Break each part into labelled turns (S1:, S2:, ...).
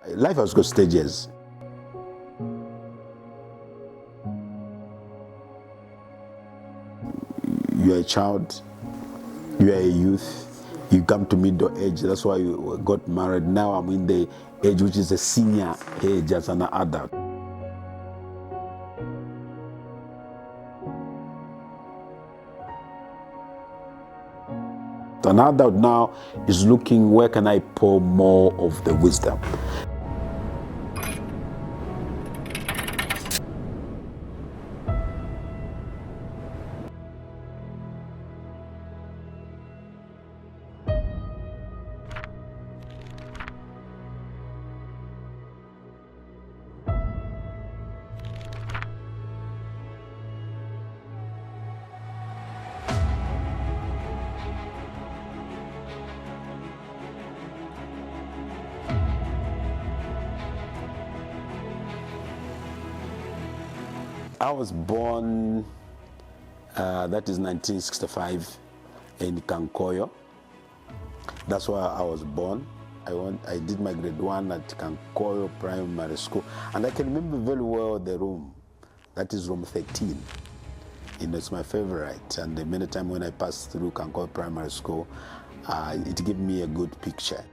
S1: Life has got stages. You are a child, you are a youth, you come to middle age, that's why you got married. Now I'm in the age which is a senior age as an adult. An adult now is looking, where can I pour more of the wisdom? I was born, that is 1965, in Kankoyo. That's where I was born. I did my grade 1 at Kankoyo Primary School. And I can remember very well the room. That is room 13. It's my favorite. And the many times when I passed through Kankoyo Primary School, it gave me a good picture.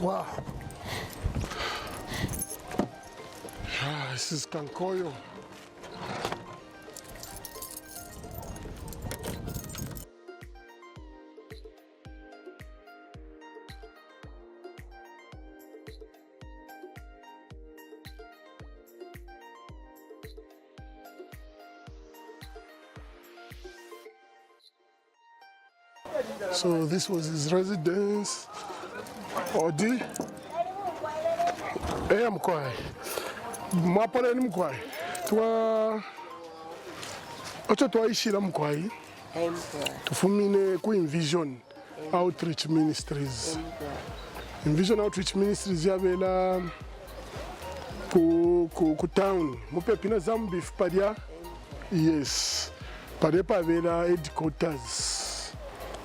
S2: Wow. This is Kankoyo. So this was his residence. Odi. I'm quiet. Mapole ni mkwai. Ocho ishira mkwai. Tufumine ku Envision Outreach Ministries. Envision Outreach Ministries yabela ku town. Mupepina Zambia padia. Yes. Padia pavela headquarters.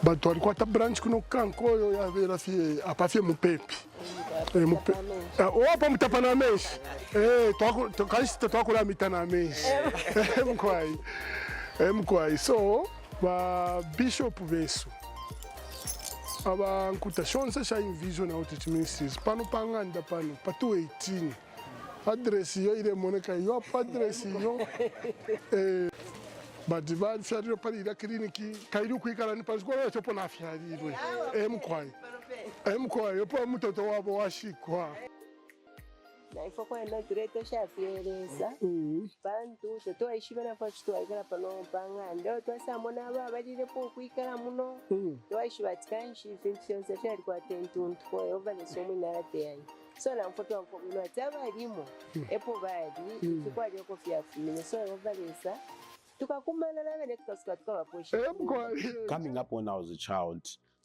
S2: But walikuwa ta branch kuno Kankoyo yabela fie apafie mupepi. Opa mutapana meshi. Kaisita twakula mitana meshi. Mkwai. So, ba Bishop Besu. Aba nkuta shonse sha Envision Outreach Ministries. Pano panganda pano, pa 218. Address yo ile moneka yo address yo. But ba fiari yo pali ila kliniki kaidu kuikala ni pali kwa chopo na fiari ile. Mkwai yo pa mtoto wabo washikwa.
S3: Na ifo kwa enda direto shafiereza bantu totoishibana fachi twaikala pano panganda twasamona abadire po kuikala muno twaishibatskanshi infections shali kwa tentuntu kwa over the somina ate so na mfoto wangu bino tabalimo epo badi tukwali okofia fumine so over the tukakumana na bene tukasuka tukabaposhi.
S1: Coming up when I was a child,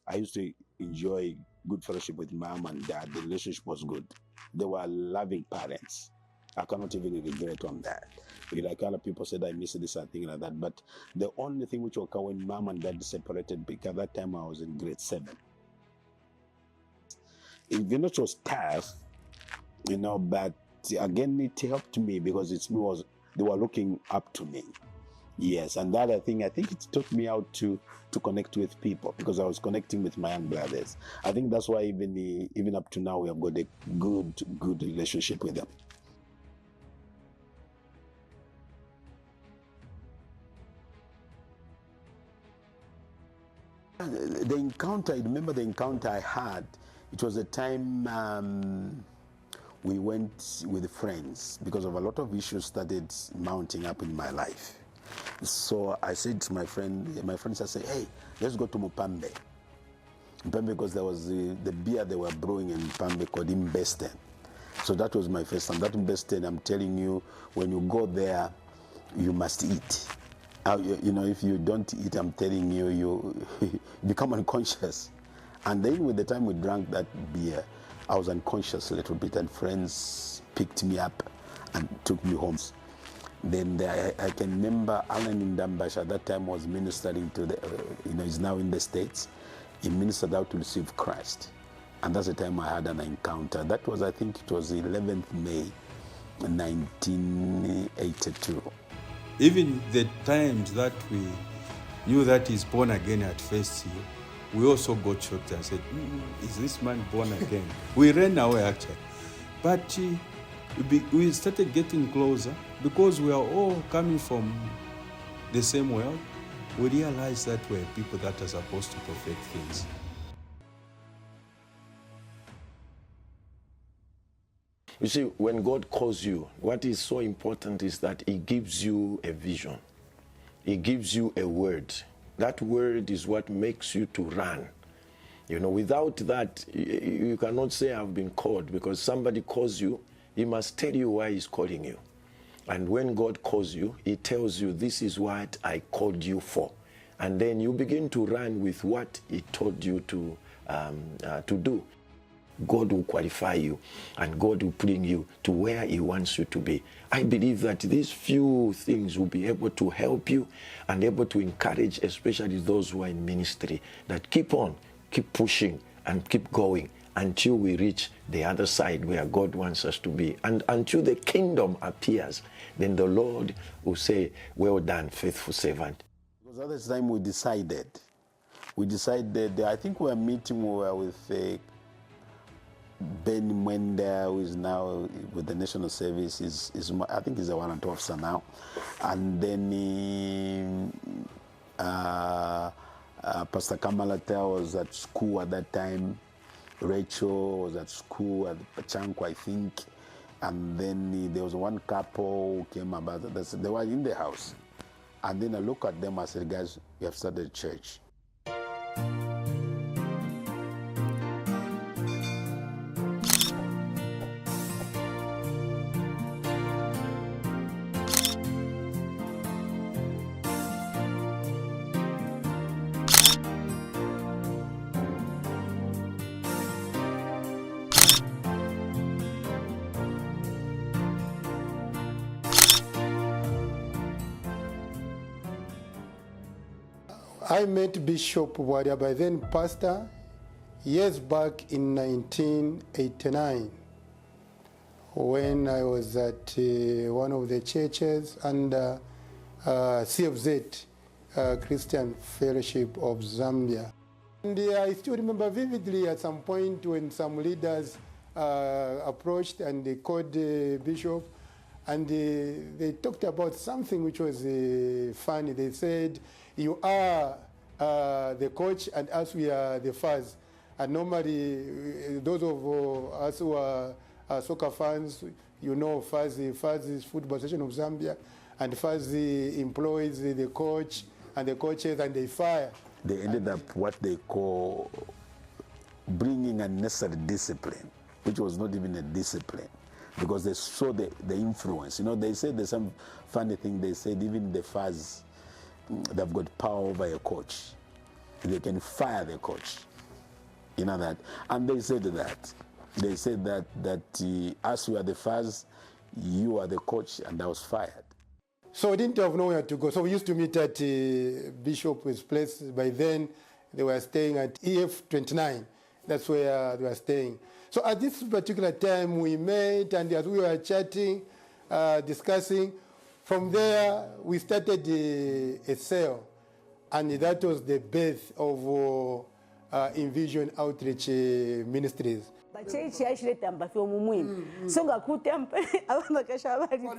S1: I used to enjoy good fellowship with mom and dad. The relationship was good. They were loving parents. I cannot even regret on that. Like other people said, I miss this and things like that. But the only thing which occurred when mom and dad separated, because that time I was in grade 7. It was tough, but again, it helped me because they were looking up to me. Yes, and that I think it taught me how to connect with people because I was connecting with my young brothers. I think that's why even up to now we have got a good relationship with them. The encounter, I remember the encounter I had. It was a time we went with friends because of a lot of issues started mounting up in my life. So I said to my friends, I said, hey, let's go to Mupambe. Mupambe because there was the beer they were brewing in Mupambe called Imbesten. So that was my first time. That Imbesten, I'm telling you, when you go there, you must eat. If you don't eat, I'm telling you, you become unconscious. And then with the time we drank that beer, I was unconscious a little bit and friends picked me up and took me home. Then I can remember Alan Ndambash at that time was ministering to he's now in the States. he ministered out to receive Christ. And that's the time I had an encounter. That was, I think it was 11th May 1982.
S4: Even the times that we knew that he's born again at first year, we also got shocked and said, is this man born again? We ran away actually. But we started getting closer because we are all coming from the same world. We realized that we're people that are supposed to perfect things.
S5: You see, when God calls you, what is so important is that he gives you a vision. He gives you a word. That word is what makes you to run. You know, without that, you cannot say I've been called, because somebody calls you, he must tell you why he's calling you. And when God calls you, he tells you, this is what I called you for. And then you begin to run with what he told you to do. God will qualify you, and God will bring you to where he wants you to be. I believe that these few things will be able to help you and able to encourage, especially those who are in ministry, that keep on, keep pushing, and keep going until we reach the other side where God wants us to be. And until the kingdom appears, then the Lord will say, well done, faithful servant.
S1: Because at this time we decided, I think we were meeting with Ben Mwenda, who is now with the National Service, I think he's a warrant officer now. And then Pastor Kamalata was at school at that time. Rachel was at school at Pachanko, I think. And then there was one couple who came about, they were in the house. And then I looked at them, I said, guys, we have started a church.
S2: I met Bishop Bwalya, by then pastor, years back in 1989, when I was at one of the churches under CFZ, Christian Fellowship of Zambia. And I still remember vividly at some point when some leaders approached and they called the bishop, and they talked about something which was funny. They said, you are the coach and us, we are the fans. And normally, those of us who are soccer fans, you know, FAZ is Football Association of Zambia, and FAZ employs the coach and the coaches, and they fire.
S1: They ended up what they call bringing unnecessary discipline, which was not even a discipline, because they saw the influence. You know, they said there's some funny thing. They said even the FAZ, they've got power over a coach. They can fire the coach. You know that? And they said that. They said that us, we are the FAZ, you are the coach, and I was fired.
S2: So we didn't have nowhere to go. So we used to meet at Bishop's place. By then, they were staying at EF29. That's where they were staying. So at this particular time, we met, and as we were chatting, discussing, from there, we started a cell, and that was the birth of Envision Outreach Ministries.
S6: Bachechi yashileta mbafyo mumwini songa kutempa abana kashabali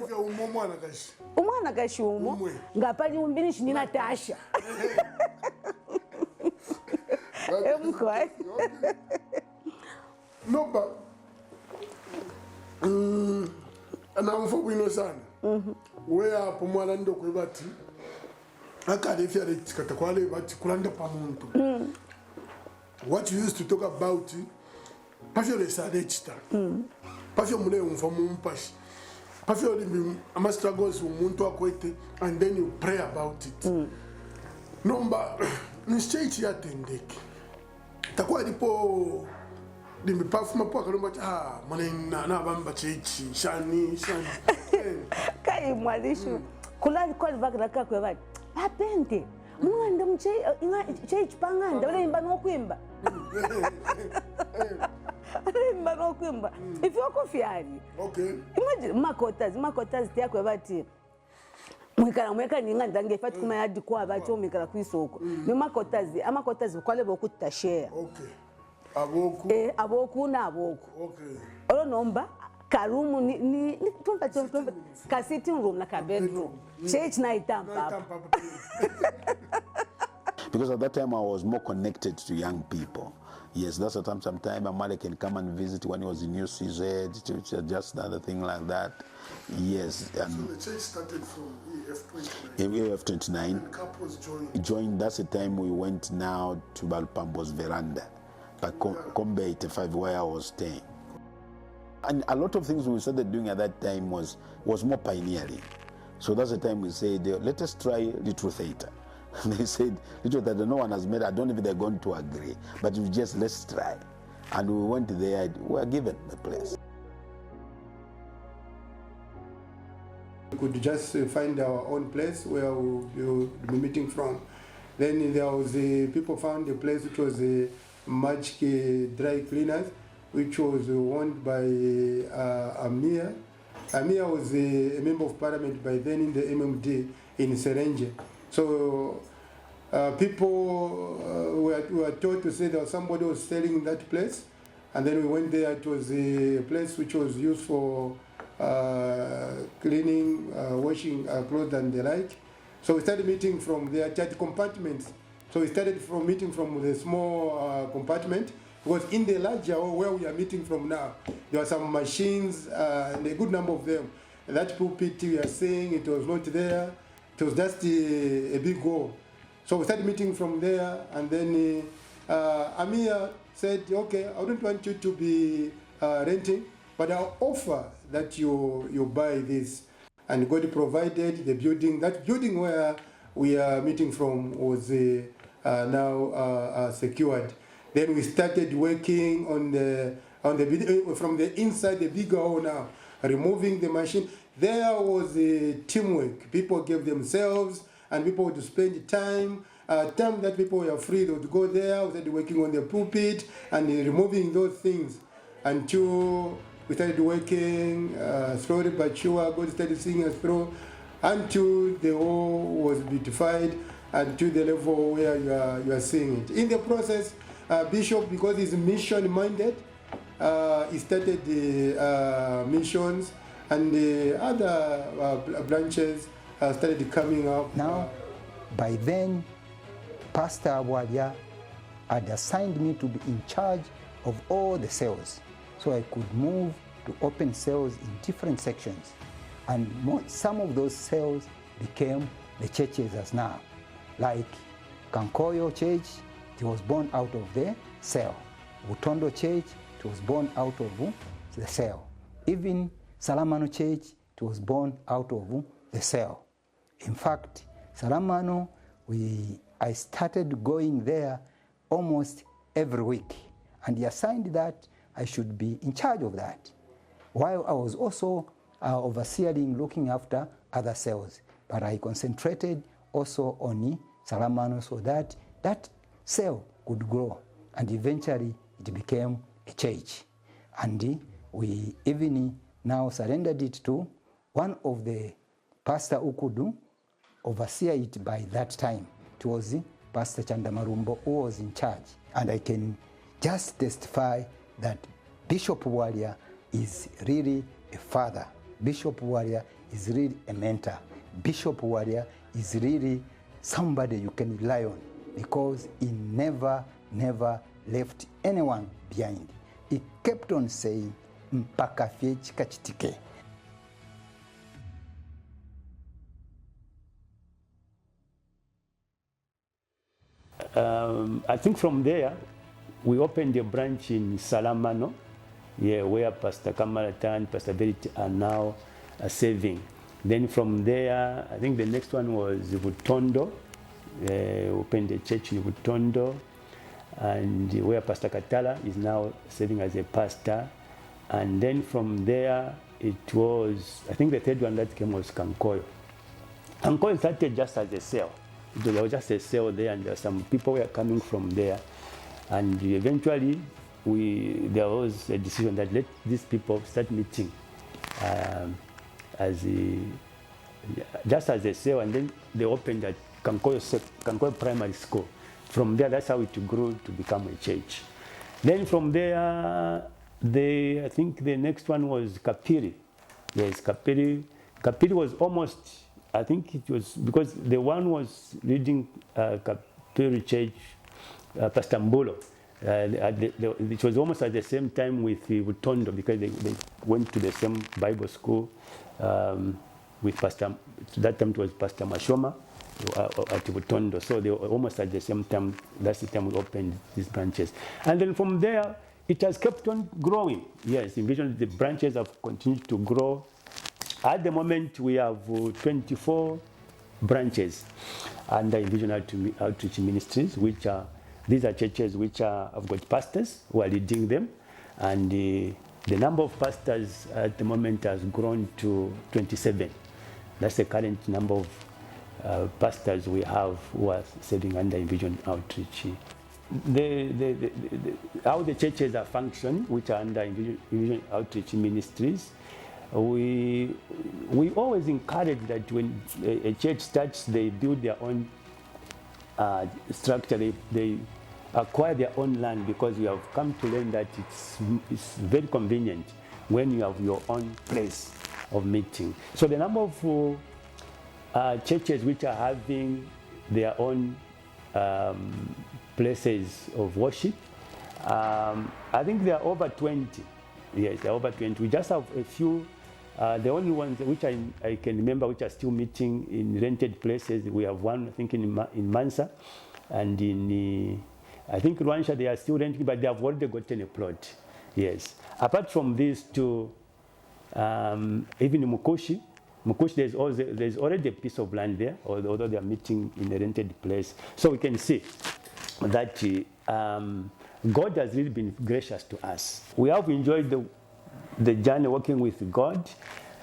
S6: umwana kashumo ngapali umbini shinina tasha emkwa
S2: Nomba ana mfubu ino sana wea pomwala ndo kwebati akade fiare tikata kwale bati kulanda pamuntu. What you used to talk about pafyo lesade chita pafyo mule umfamu mpashi pafyo ama struggles umuntu akwete, and then you pray about it. Nomba nishaichi yatendeke takwa lipo dimbi pafuma po akalomba mane na bamba chichi shani
S6: kai mwalishu kulali kwa bakra kakwe bati apende Mwanda church panganda wale imba nokwimba. Imba nokwimba. If you go fiari.
S2: Okay.
S6: Imagine makotas tyakwe bati. Mweka ninga ndange fati kuma yadi kwa bacho mwekala kwisoko. Ni makotas kwale bokuta share.
S2: Okay. Aboku.
S6: Aboku na aboku.
S2: Okay.
S6: Olo nomba karumu ni tumpa ka sitting room na ka bedroom. Church na itampa.
S1: Because at that time I was more connected to young people. Yes, that's the time. Sometimes Amale can come and visit when he was in UCZ, to just another thing like that. Yes.
S2: So the church started from EF29.
S1: EF29.
S2: And couples joined.
S1: That's the time we went now to Balpambo's veranda, like Kombe 85, where I was staying. And a lot of things we started doing at that time was more pioneering. So that's the time we said, let us try Little Theater. They said, Little Theater, no one has made, I don't know if they're going to agree, but let's try. And we went there, we were given the place.
S7: We could just find our own place where we would be meeting from. Then there was people found a place which was a Magic Dry Cleaners, which was owned by Amir. Amir was a member of parliament by then in the MMD in Serenge. So people were told to say that somebody was selling that place, and then we went there. It was a place which was used for cleaning, washing clothes and the like. So we started meeting from there, chat compartments. So we started from meeting from the small compartment, because in the larger where we are meeting from now, there are some machines, and a good number of them. That pulpit we are seeing, it was not there. It was just a big hall. So we started meeting from there, and then Amir said, okay, I don't want you to be renting, but I'll offer that you buy this. And God provided the building. That building where we are meeting from was now secured. Then we started working on the from the inside the bigger hall now, removing the machine. There was a teamwork. People gave themselves, and people would spend time. Time that people were free, they would go there. We started working on the pulpit and removing those things until we started working slowly but sure. God started seeing us through until the whole was beautified and to the level where you are seeing it. In the process, Bishop, because he's mission minded, he started the missions, and the other branches started coming up.
S8: Now, by then, Pastor Bwalya had assigned me to be in charge of all the cells, so I could move to open cells in different sections. And some of those cells became the churches as now. Like Kankoyo Church, it was born out of the cell. Butondo Church, it was born out of the cell. Even Salamano Church, it was born out of the cell. In fact, Salamano, I started going there almost every week, and he assigned that I should be in charge of that, while I was also overseeing, looking after other cells. But I concentrated also on Salamano so that that cell could grow, and eventually it became a church. And we even now surrendered it to one of the pastor who could oversee it by that time. It was Pastor Chandamarumbo who was in charge. And I can just testify that Bishop Bwalya is really a father. Bishop Bwalya is really a mentor. Bishop Bwalya is really somebody you can rely on, because he never left anyone behind. He kept on saying, mpaka fye chikachitike.
S9: I think from there, we opened a branch in Salamano, where Pastor Kamalata and Pastor Verity are now serving. Then from there, I think the next one was Butondo. We opened a church in Butondo, and where Pastor Katala is now serving as a pastor. And then from there, it was, I think the third one that came was Kankoyo. Kankoyo started just as a cell. there was just a cell there, and some people were coming from there. And eventually, there was a decision that let these people start meeting just as a cell, and then they opened at Kankoyo Primary School. From there, that's how it grew to become a church. Then from there, I think the next one was Kapiri. Yes, Kapiri. Kapiri was almost, I think it was, because the one was leading Kapiri Church, Pastor Mbulo. It was almost at the same time with Butondo, because they went to the same Bible school with Pastor, that time it was Pastor Mashoma at Butondo. So they were almost at the same time. That's the time we opened these branches. And then from there, it has kept on growing. Yes, Envision, the branches have continued to grow. At the moment, we have 24 branches under Envision Outreach Ministries, which are, these are churches which have got pastors who are leading them. And the number of pastors at the moment has grown to 27. That's the current number of pastors we have who are serving under Envision Outreach. How the churches are functioning, which are under Envision Outreach Ministries, we always encourage that when a church starts, they build their own structure, they acquire their own land, because we have come to learn that it's very convenient when you have your own place of meeting. So the number of churches which are having their own places of worship, I think there are over 20. Yes, there are over 20. We just have a few. The only ones which I can remember which are still meeting in rented places, we have one, I think, in Mansa, and in, I think, Rwansha, they are still renting, but they have already gotten a plot. Yes. Apart from these two, even in Mukoshi, there's already a piece of land there, although they are meeting in a rented place. So we can see that God has really been gracious to us. We have enjoyed the journey working with God,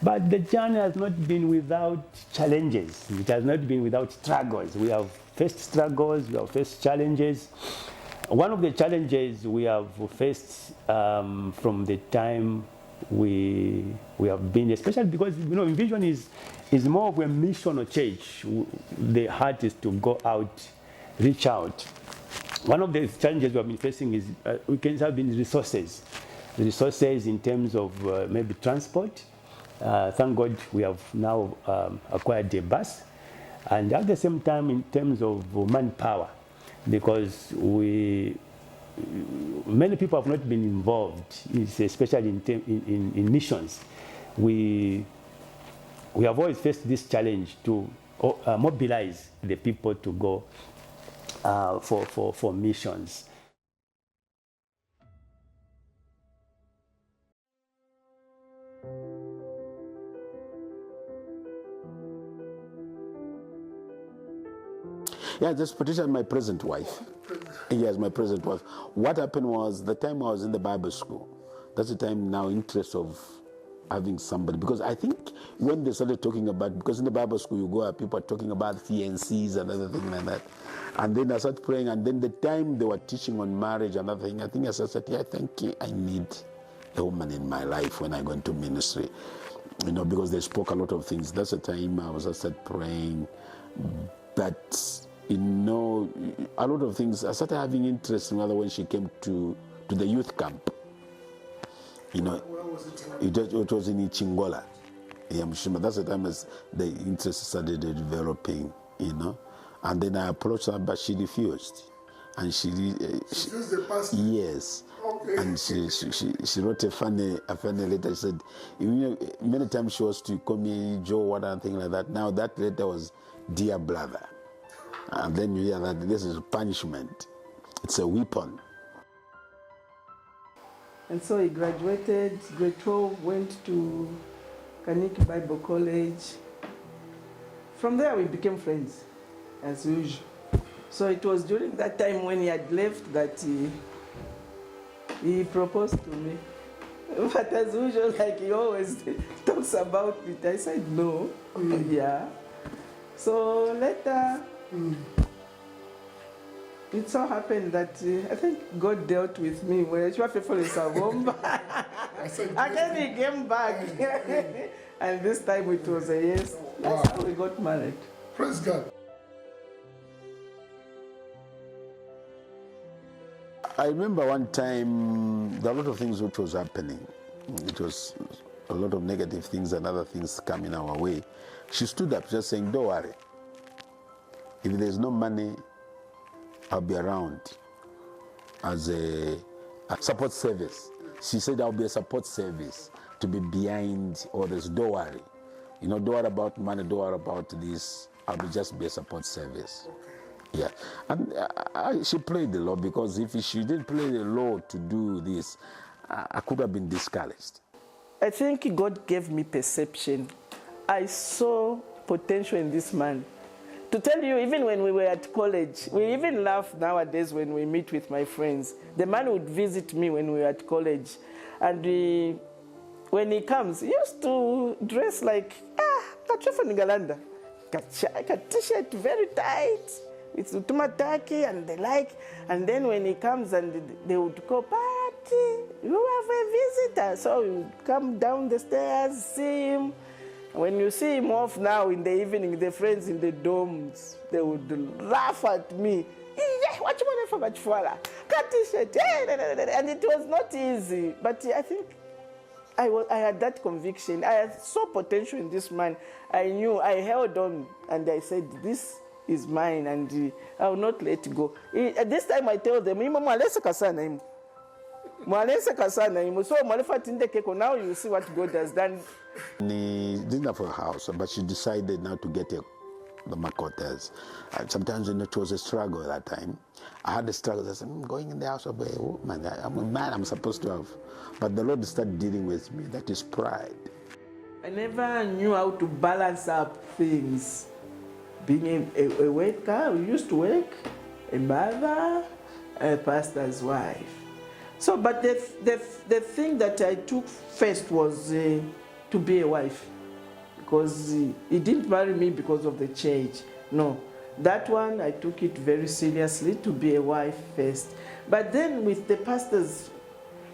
S9: but the journey has not been without challenges. It has not been without struggles. We have faced struggles, we have faced challenges. One of the challenges we have faced from the time we have been, especially because, you know, Envision is more of a missional church. The heart is to go out, reach out. One of the challenges we have been facing is we can have been resources in terms of maybe transport. Thank God we have now acquired a bus, and at the same time in terms of manpower, because many people have not been involved, especially in missions. We have always faced this challenge to mobilize the people to go for missions.
S1: Yeah, just Patricia, my present wife. Yes, my present wife. What happened was, the time I was in the Bible school, that's the time now interest of having somebody. Because I think when they started talking about, because in the Bible school you go, people are talking about fiancés and other things like that. And then I started praying, and then the time they were teaching on marriage and other thing, I think I said, yeah, I think I need a woman in my life when I go into ministry. You know, because they spoke a lot of things. That's the time I started praying. But you know, a lot of things, I started having interest in her when she came to the youth camp. You know, where was it? It was in Ichingola. That's the time as the interest started developing, you know. And then I approached her, but she refused. And she refused the pastor? Yes. Okay. And she wrote a funny letter. She said, you know, many times she was to call me Joe, what and thing like that. Now that letter was, dear brother. And then you hear that this is punishment. It's a weapon.
S10: And so he graduated, grade 12, went to Kaniki Bible College. From there we became friends, as usual. So it was during that time when he had left that he proposed to me. But as usual, like he always talks about it, I said no. Yeah. So later, It so happened that I think God dealt with me when I faithful in Savomba. Again, he came back. And this time it was a yes. That's how we got married.
S2: Praise God.
S1: I remember one time, there were a lot of things which was happening. It was a lot of negative things and other things coming our way. She stood up just saying, don't worry. If there's no money, I'll be around as a support service. She said, I'll be a support service to be behind all this. Don't worry. You know, don't worry about money, don't worry about this. I'll just be a support service. Yeah. And she played the law, because if she didn't play the law to do this, I could have been discouraged.
S10: I think God gave me perception. I saw potential in this man. To tell you, even when we were at college, we even laugh nowadays when we meet with my friends. The man would visit me when we were at college. And when he comes, he used to dress like, Kachofa Nigalanda. A t-shirt very tight, with utumataki and the like. And then when he comes and they would go, party, you have a visitor. So you come down the stairs, see him. When you see him off now in the evening, the friends in the dorms, they would laugh at me. What you want for Bachfala? Cut t-shirt. And it was not easy. But I think I had that conviction. I saw potential in this man. I knew, I held on, and I said, this is mine, and I will not let it go. At this time, I tell them, so now you see what God has done.
S1: She didn't have a house, but she decided now to get the Makotas. Sometimes, you know, it was a struggle at that time. I had a struggle. I said, I'm going in the house of a woman. I'm a man, I'm supposed to have. But the Lord started dealing with me. That is pride.
S10: I never knew how to balance up things. Being a worker, we used to work, a mother, a pastor's wife. So, but the thing that I took first was to be a wife. Because he didn't marry me because of the church. No. That one, I took it very seriously, to be a wife first. But then with the pastor's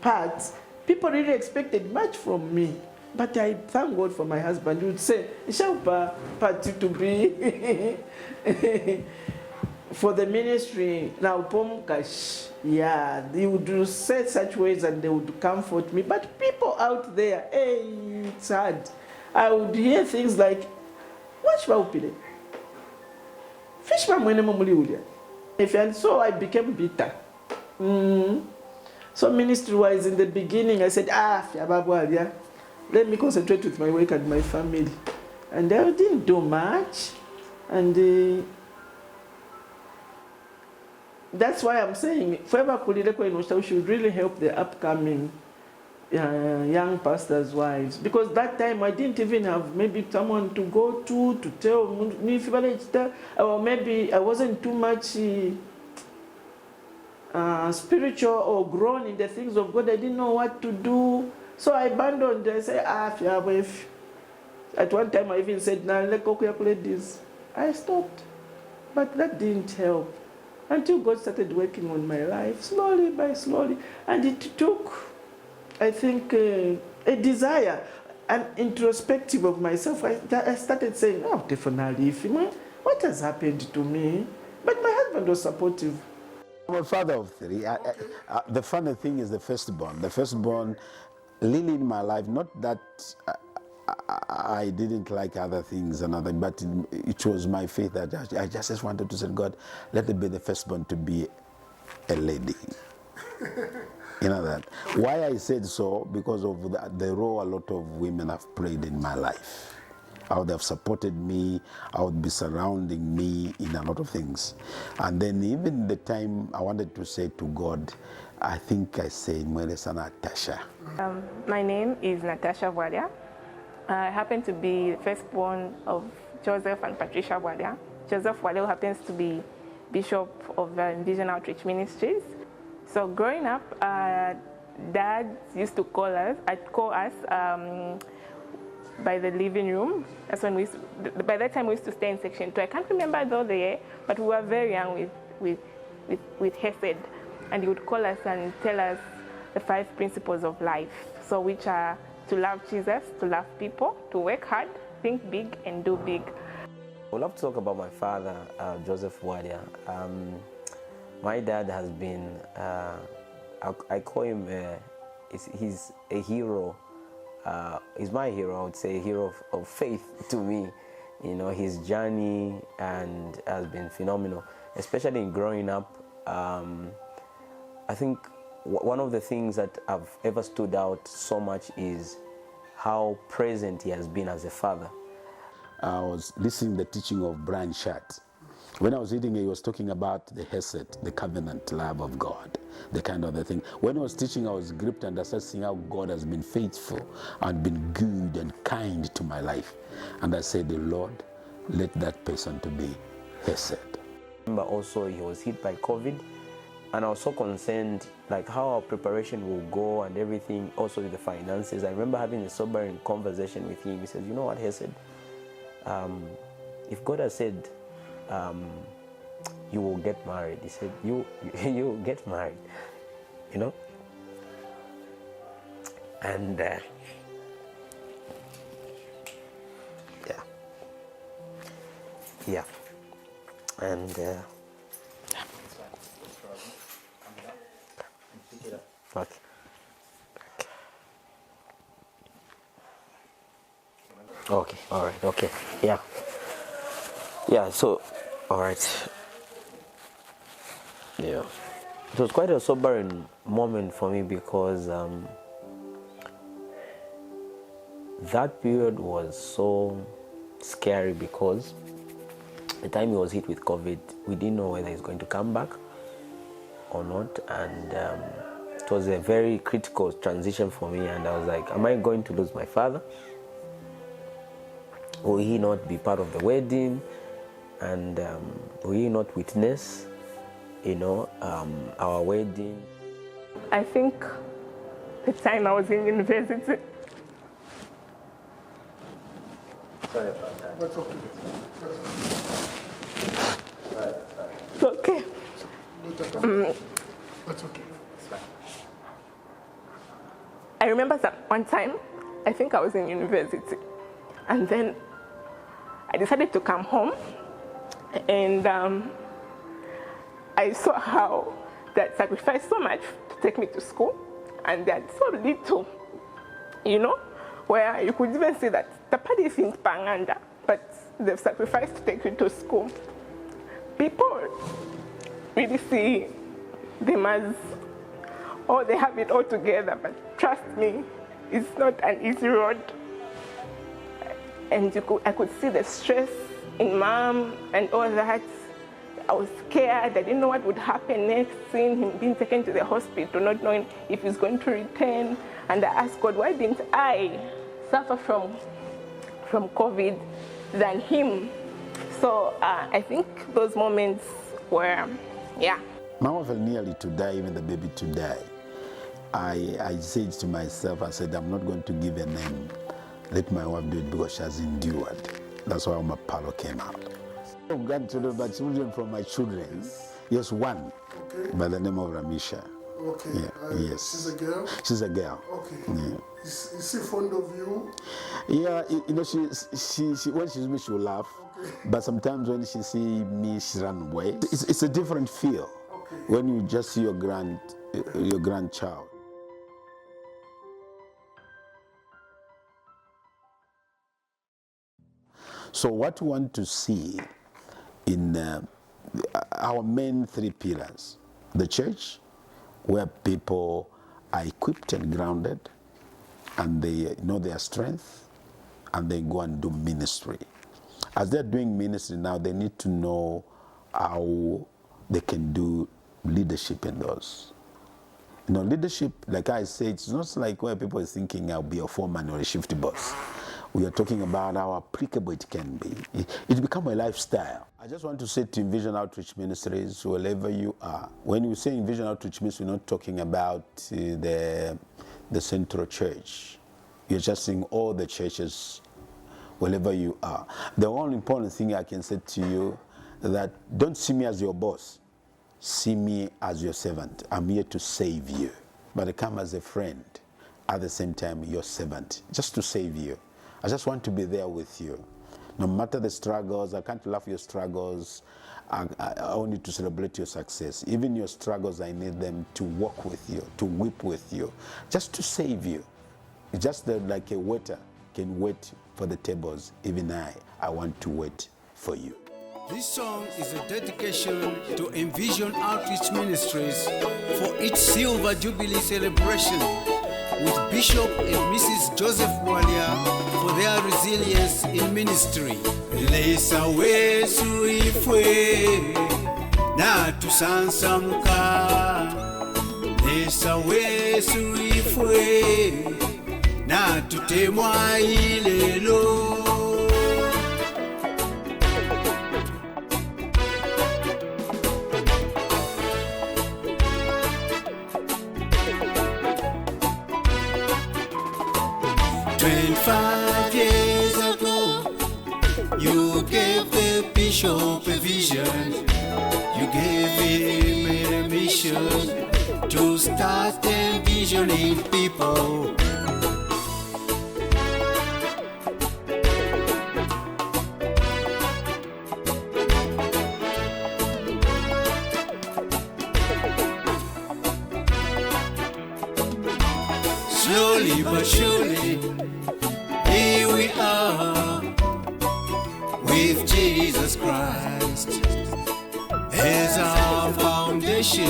S10: part, people really expected much from me. But I thank God for my husband. He would say, Ishaupa party to be for the ministry. Now, Pomkash, yeah, they would say such words and they would comfort me. But people out there, hey, it's hard. I would hear things like, "Watch Baupile. Fishman mwene mumuliulia." And so I became bitter. So ministry-wise, in the beginning, I said, Bwalya, let me concentrate with my work and my family. And I didn't do much. And that's why I'm saying, we should really help the upcoming young pastors' wives. Because that time I didn't even have maybe someone to go to tell me, or maybe I wasn't too much spiritual or grown in the things of God. I didn't know what to do. So I abandoned. I said, at one time I even said, nah, let go this. I stopped. But that didn't help. Until God started working on my life, slowly by slowly. And it took, I think, a desire, an introspective of myself. I started saying, definitely, what has happened to me? But my husband was supportive.
S1: I'm a father of three. The funny thing is the firstborn. The firstborn, really in my life, not that I didn't like other things and other, but it was my faith that I just wanted to say, God, let it be the firstborn to be a lady. You know that. Why I said so? Because of the role a lot of women have played in my life. How they have supported me, how would be surrounding me in a lot of things. And then even the time I wanted to say to God, I think I say, Mwelesa Natasha.
S11: My name is Natasha Bwalya. I happen to be the firstborn of Joseph and Patricia Bwalya. Joseph Bwalya happens to be Bishop of Envision Outreach Ministries. So growing up, Dad used to call us, by the living room. That's when by that time we used to stay in section 2. I can't remember the year, but we were very young with Hesed. And he would call us and tell us the 5 principles of life. So which are to love Jesus, to love people, to work hard, think big, and do big.
S12: I would love to talk about my father, Joseph Bwalya. My dad has been, I call him, he's a hero. He's my hero, I would say, a hero of faith to me. You know, his journey and has been phenomenal, especially in growing up. I think one of the things that I've ever stood out so much is how present he has been as a father.
S1: I was listening to the teaching of Brian Schatt. When I was reading, he was talking about the Hesed, the covenant love of God, the kind of the thing. When he was teaching, I was gripped and I started seeing how God has been faithful and been good and kind to my life. And I said, the Lord, let that person to be Hesed.
S12: But also he was hit by COVID, and I was so concerned like how our preparation will go and everything, also with the finances. I remember having a sobering conversation with him. He said, you know what, Hesed, if God has said you will get married, he said, you will get married, you know. And yeah, and okay, all right, okay, yeah, so, all right, yeah, it was quite a sobering moment for me because that period was so scary because the time he was hit with COVID, we didn't know whether he's going to come back or not, and it was a very critical transition for me, and I was like, am I going to lose my father? Will he not be part of the wedding? And will he not witness, you know, our wedding?
S11: I think the time I was in university.
S12: Sorry about that.
S2: That's okay.
S11: It's okay.
S2: That's okay.
S11: I remember one time, I think I was in university, and then I decided to come home, and I saw how they had sacrificed so much to take me to school, and they had so little, you know, where you could even see that the party is in Panganda, but they've sacrificed to take you to school. People really see them as, oh, they have it all together, but trust me, it's not an easy road. And I could see the stress in Mom and all that. I was scared. I didn't know what would happen next, seeing him being taken to the hospital, not knowing if he's going to return. And I asked God, why didn't I suffer from COVID than him? So I think those moments were, yeah.
S1: Mama felt nearly to die, even the baby to die. I said to myself, I said, I'm not going to give a name. Let my wife do it because she has endured. That's why my Palo came out. Grandchildren, but children from my children. Yes, one, okay, by the name of Ramisha.
S2: Okay.
S1: Yeah, yes.
S2: She's a girl?
S1: She's a girl.
S2: Okay.
S1: Yeah.
S2: Is she fond of you?
S1: Yeah, you know, she when she's me, she will laugh. Okay. But sometimes when she see me, she run away. It's a different feel, okay, when you just see your grandchild. So what we want to see in our main 3 pillars, the church, where people are equipped and grounded, and they know their strength, and they go and do ministry. As they're doing ministry now, they need to know how they can do leadership in those. You know, leadership, like I said, it's not like where people are thinking I'll be a foreman or a shift boss. We are talking about how applicable it can be. It's become a lifestyle. I just want to say to Envision Outreach Ministries, wherever you are, when you say Envision Outreach Ministries, we're not talking about the central church. You're just seeing all the churches wherever you are. The only important thing I can say to you, that don't see me as your boss. See me as your servant. I'm here to save you. But I come as a friend, at the same time your servant, just to save you. I just want to be there with you. No matter the struggles, I can't laugh your struggles. I want you to celebrate your success. Even your struggles, I need them to walk with you, to weep with you, just to save you. It's just that like a waiter can wait for the tables, even I want to wait for you.
S13: This song is a dedication to Envision Outreach Ministries for its Silver Jubilee celebration, with Bishop and Mrs. Joseph Bwalya for their resilience in ministry. Lesa wesu ifwe na tusansamuka, lesa wesu ifwe na tutemwa ilelo. You gave the bishop a vision, you gave him a mission to start envisioning people. Slowly but surely, here we are, with Jesus Christ as our foundation.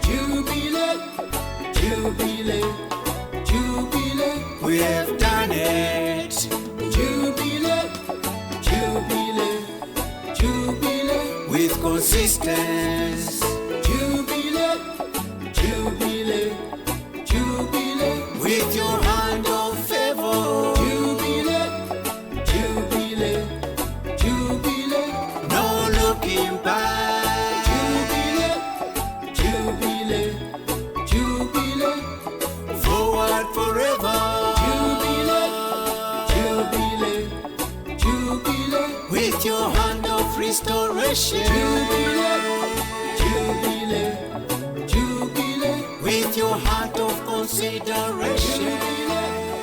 S13: Jubilee, Jubilee, Jubilee, we have done it. Jubilee, Jubilee, Jubilee, with consistency. Jubilee, Jubilee, Jubilee, with your hand of favor. Jubilee, Jubilee, Jubilee, no looking back. Jubilee, Jubilee, Jubilee, forward forever. With your hand of restoration. Jubilee, Jubilee, Jubilee, with your heart of consideration. Jubilee,